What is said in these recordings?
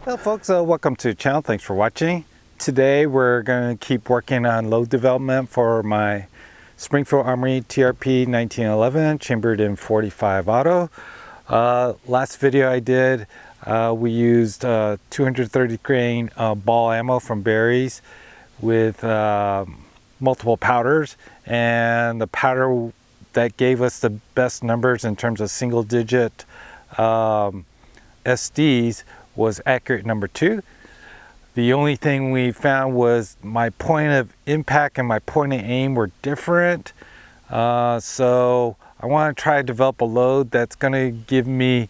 Hello folks, welcome to the channel. Thanks for watching. Today we're going to keep working on load development for my Springfield Armory TRP 1911 chambered in 45 auto. Last video I did, we used 230 grain ball ammo from Berry's with multiple powders, and the powder that gave us the best numbers in terms of single digit SDs was accurate number 2. The only thing we found was my point of impact and my point of aim were different. So I want to try to develop a load that's going to give me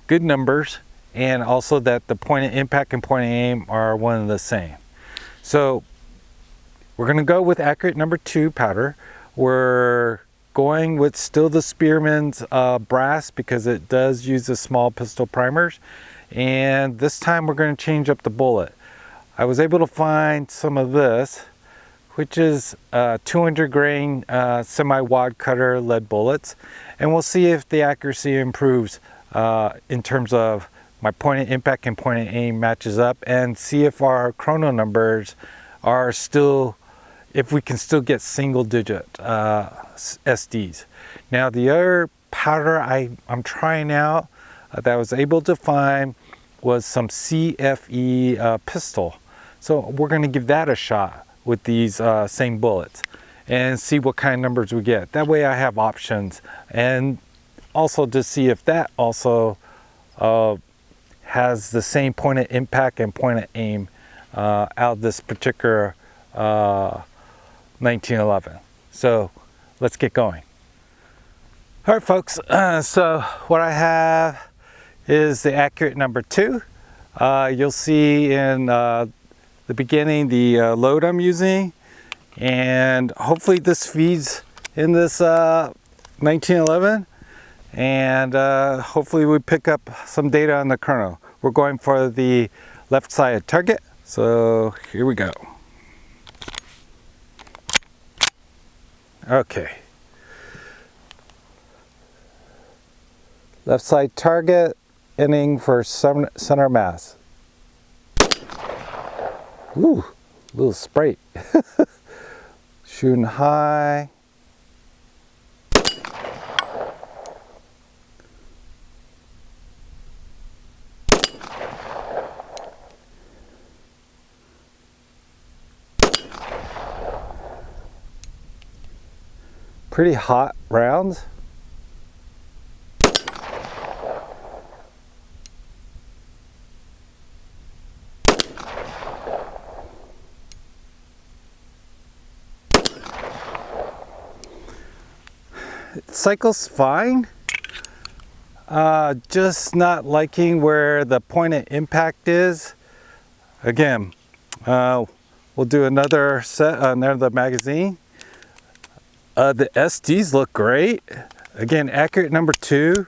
good numbers, and also that the point of impact and point of aim are one and the same. So we're going to go with accurate number 2 powder. We're going with still the Spearman's brass because it does use the small pistol primers, and this time we're going to change up the bullet. I was able to find some of this, which is 200 grain semi-wad cutter lead bullets, and we'll see if the accuracy improves in terms of my point of impact and point of aim matches up, and see if our chrono numbers are still, if we can still get single digit SDs. Now the other powder I'm trying out that I was able to find was some CFE pistol. So we're going to give that a shot with these same bullets and see what kind of numbers we get. That way I have options, and also to see if that also has the same point of impact and point of aim out of this particular 1911. So let's get going. All right folks, so what I have is the accurate number 2. You'll see in the beginning the load I'm using, and hopefully this feeds in this 1911, and hopefully we pick up some data on the chrono. We're going for the left side target, so here we go. Okay, left side target, aiming for center mass. Ooh, a little spray. Shooting high. Pretty hot rounds. It cycles fine. Just not liking where the point of impact is. Again, we'll do another set, another magazine. The SDs look great. Again, accurate number 2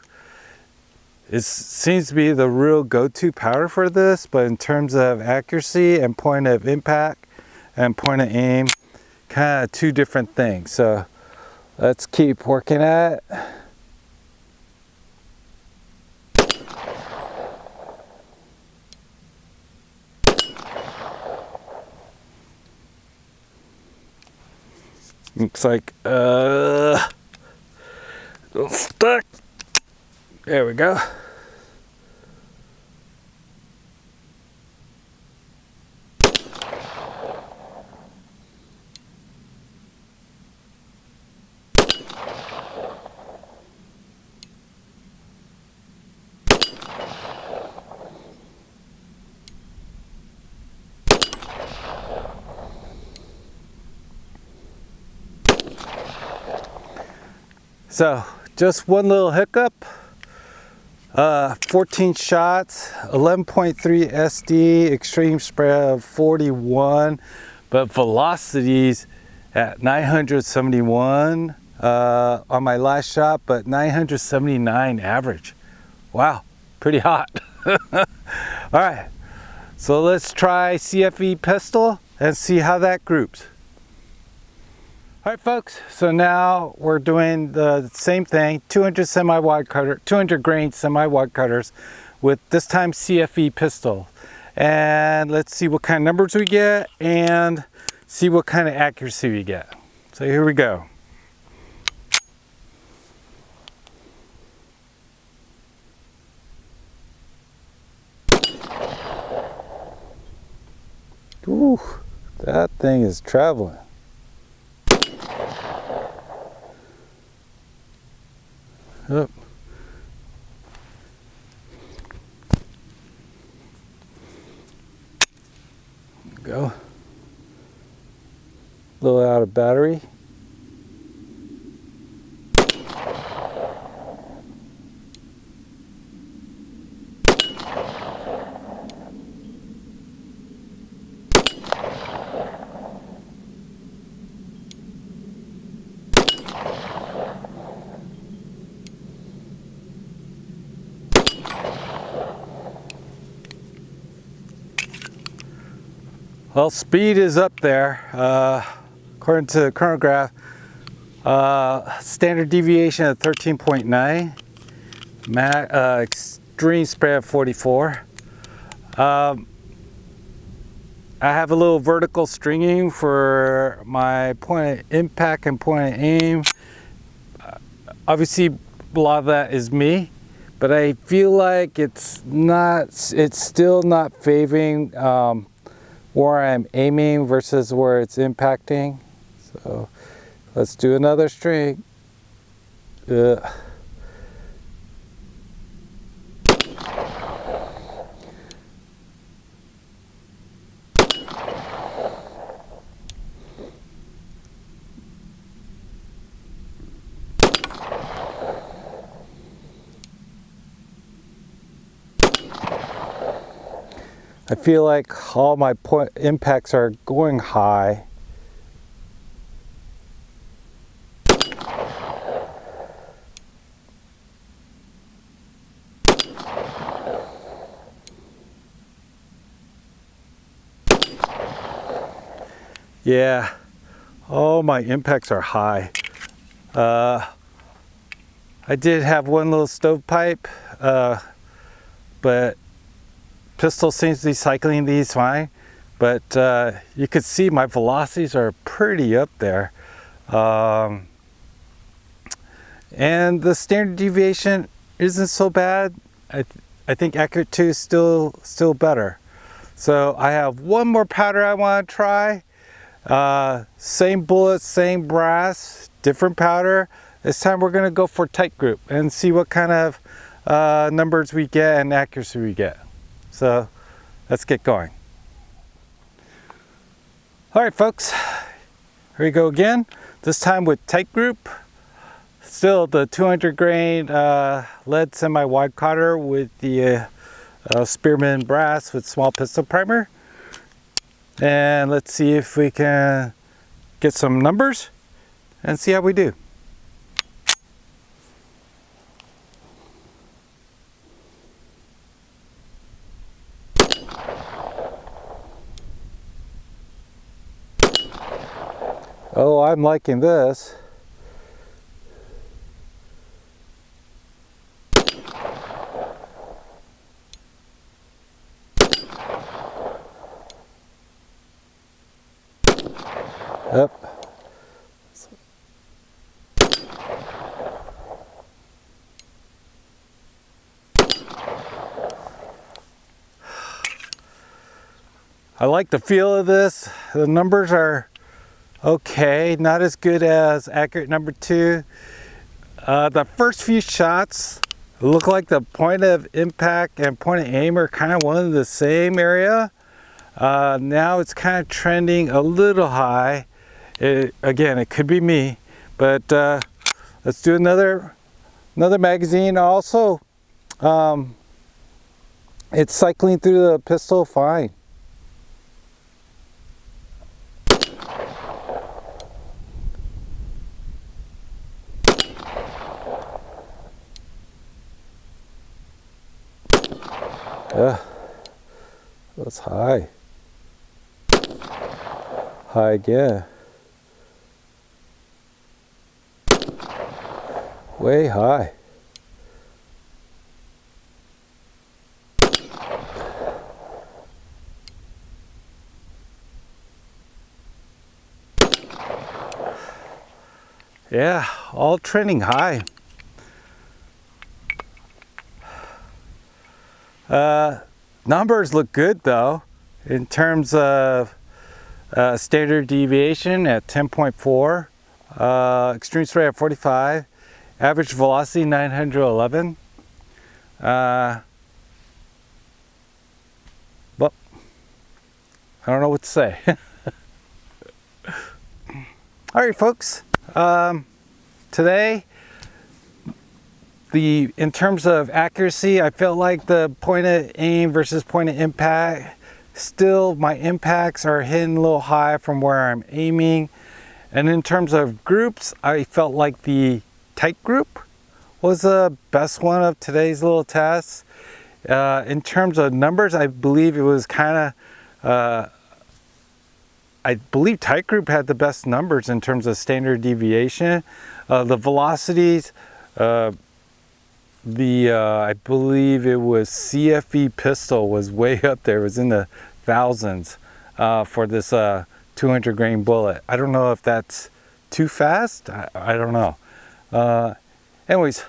seems to be the real go-to powder for this, but in terms of accuracy and point of impact and point of aim, kind of two different things. So let's keep working at it. Looks like a little stuck. There we go. So just one little hiccup, 14 shots, 11.3 SD, extreme spread of 41, but velocities at 971 on my last shot, but 979 average. Wow, pretty hot. All right, so let's try CFE pistol and see how that groups. All right, folks, so now we're doing the same thing, 200 semi-wide cutter, 200 grain semi-wide cutters with this time CFE pistol. and let's see what kind of numbers we get and see what kind of accuracy we get. So here we go. Ooh, that thing is traveling. Up. Go. A little out of battery. Well, speed is up there, according to the chronograph. Standard deviation of 13.9, extreme spread of 44. I have a little vertical stringing for my point of impact and point of aim. Obviously, a lot of that is me, but I feel like it's still not favoring where I'm aiming versus where it's impacting. So let's do another string. I feel like all my point impacts are going high. Yeah, all my impacts are high. I did have one little stovepipe, but pistol seems to be cycling these fine, but you could see my velocities are pretty up there. And the standard deviation isn't so bad. I think accurate 2 is still better. So I have one more powder I want to try. Same bullet, same brass, different powder. This time we're going to go for Titegroup and see what kind of numbers we get and accuracy we get. So let's get going. All right, folks, here we go again. This time with Titegroup. Still the 200 grain lead semi-wide cotter with the Spearman brass with small pistol primer. And let's see if we can get some numbers and see how we do. Oh, I'm liking this. Yep. I like the feel of this. The numbers are okay, not as good as accurate number 2. The first few shots look like the point of impact and point of aim are kind of one of the same area. Now it's kind of trending a little high. Again, it could be me, but let's do another magazine. Also, it's cycling through the pistol fine. That's high. High again. Way high. Yeah, all trending high. Numbers look good though, in terms of standard deviation at 10.4, extreme spray at 45, average velocity 911. Well, I don't know what to say. All right, folks. Today, in terms of accuracy, I felt like the point of aim versus point of impact, still my impacts are hitting a little high from where I'm aiming. And in terms of groups, I felt like the Titegroup was the best one of today's little tests. In terms of numbers, I believe it was kind of, I believe Titegroup had the best numbers in terms of standard deviation. The velocities, I believe it was CFE pistol was way up there. It was in the thousands for this 200 grain bullet. I don't know if that's too fast. I don't know. Anyways,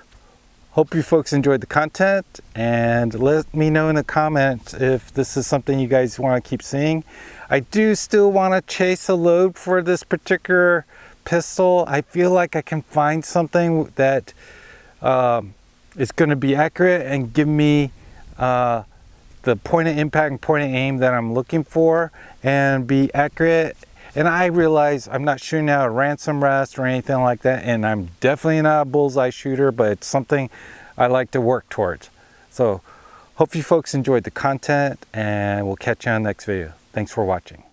hope you folks enjoyed the content, and let me know in the comments if this is something you guys want to keep seeing. I do still want to chase a load for this particular pistol. I feel like I can find something that is going to be accurate and give me the point of impact and point of aim that I'm looking for and be accurate. And I realize I'm not shooting out a ransom rest or anything like that, and I'm definitely not a bullseye shooter, but it's something I like to work towards. So hope you folks enjoyed the content, and we'll catch you on the next video. Thanks for watching.